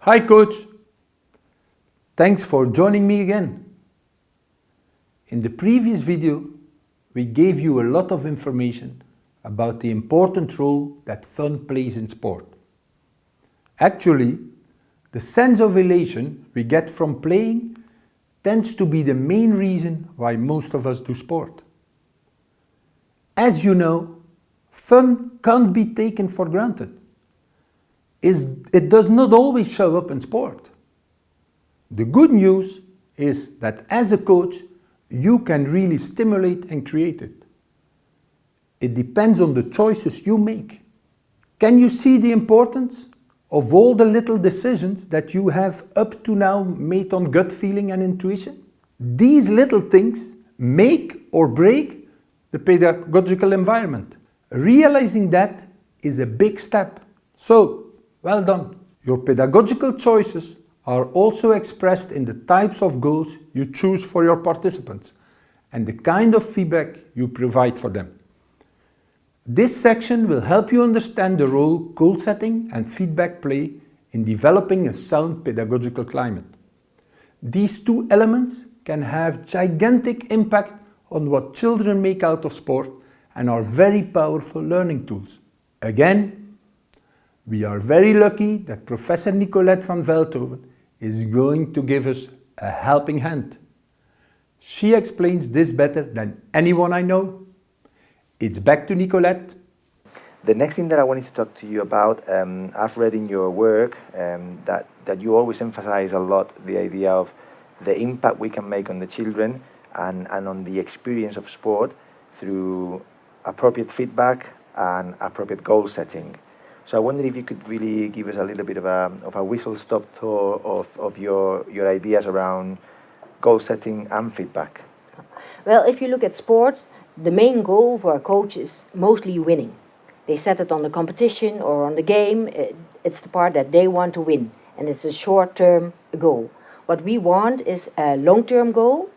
Hi coach, thanks for joining me again. In the previous video, we gave you a lot of information about the important role that fun plays in sport. Actually, the sense of elation we get from playing tends to be the main reason why most of us do sport. As you know, fun can't be taken for granted. It does not always show up in sport. The good news is that as a coach, you can really stimulate and create it. It depends on the choices you make. Can you see the importance of all the little decisions that you have up to now made on gut feeling and intuition? These little things make or break the pedagogical environment. Realizing that is a big step. So, well done. Your pedagogical choices are also expressed in the types of goals you choose for your participants and the kind of feedback you provide for them. This section will help you understand the role goal setting and feedback play in developing a sound pedagogical climate. These two elements can have gigantic impact on what children make out of sport and are very powerful learning tools. Again, we are very lucky that Professor Nicolette van Veldhoven is going to give us a helping hand. She explains this better than anyone I know. It's back to Nicolette. The next thing that I wanted to talk to you about, I've read in your work that you always emphasize a lot the idea of the impact we can make on the children and on the experience of sport through appropriate feedback and appropriate goal setting. So I wonder if you could really give us a little bit of a whistle-stop tour of your ideas around goal setting and feedback. Well, if you look at sports, the main goal for a coach is mostly winning. They set it on the competition or on the game. It's the part that they want to win, and it's a short-term goal. What we want is a long-term goal.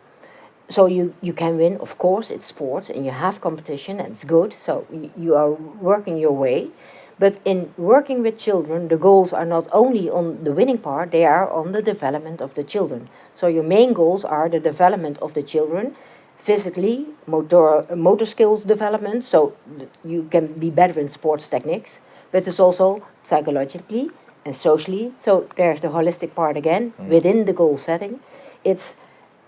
So you can win, of course, it's sports, and you have competition, and it's good. So you are working your way. But in working with children, the goals are not only on the winning part, they are on the development of the children. So your main goals are the development of the children, physically, motor skills development, so you can be better in sports techniques, but it's also psychologically and socially. So there's the holistic part again, within the goal setting. It's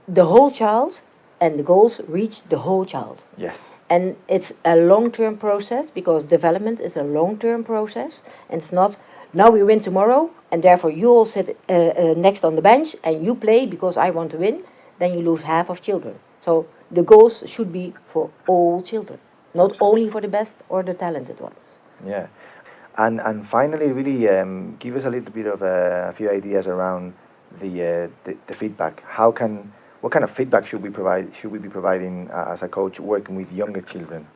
the whole child, and the goals reach the whole child. Yes. And it's a long-term process, because development is a long-term process, and it's not, now we win tomorrow, and therefore you all sit next on the bench, and you play because I want to win, then you lose half of children. So the goals should be for all children, not only for the best or the talented ones. Yeah. And finally, really give us a little bit of a few ideas around the feedback. What kind of feedback should we be providing as a coach working with younger children?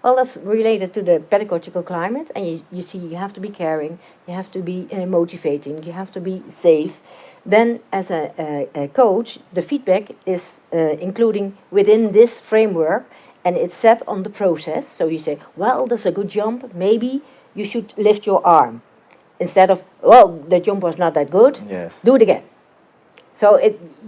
Well, that's related to the pedagogical climate, and you see, you have to be caring, you have to be motivating, you have to be safe. Then, as a coach, the feedback is including within this framework, and it's set on the process. So you say, well, that's a good jump, maybe you should lift your arm. Instead of, well, the jump was not that good, yes, do it again. So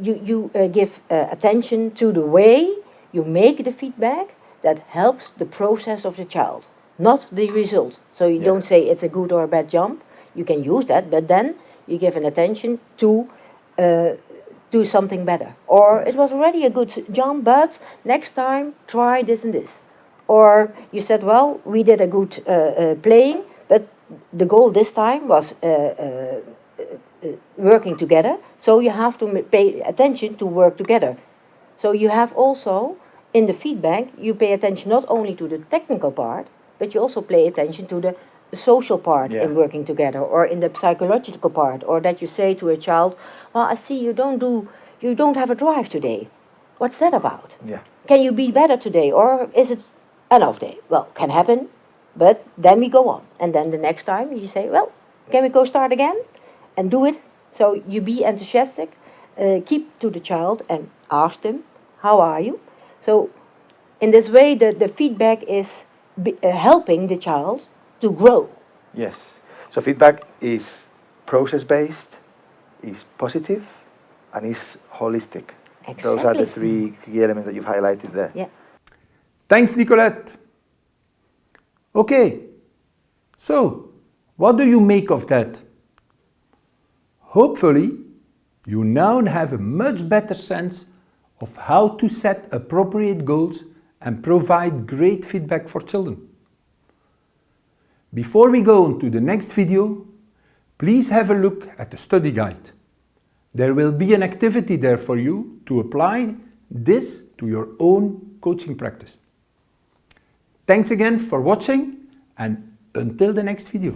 you give attention to the way you make the feedback that helps the process of the child, not the result. So you don't say it's a good or a bad jump. You can use that, but then you give an attention to do something better. Or it was already a good jump, but next time try this and this. Or you said, well, we did a good playing, but the goal this time was working together, so you have to pay attention to work together. So you have also, in the feedback, you pay attention not only to the technical part, but you also pay attention to the social part in working together, or in the psychological part, or that you say to a child, well, I see you don't have a drive today. What's that about? Yeah. Can you be better today, or is it an off day? Well, can happen, but then we go on. And then the next time you say, well, can we go start again? And do it. So you be enthusiastic, keep to the child and ask them, how are you? So in this way, the feedback is helping the child to grow. Yes. So feedback is process-based, is positive, and is holistic. Exactly. Those are the three key elements that you've highlighted there. Yeah. Thanks, Nicolette. Okay, so what do you make of that? Hopefully, you now have a much better sense of how to set appropriate goals and provide great feedback for children. Before we go on to the next video, please have a look at the study guide. There will be an activity there for you to apply this to your own coaching practice. Thanks again for watching, and until the next video.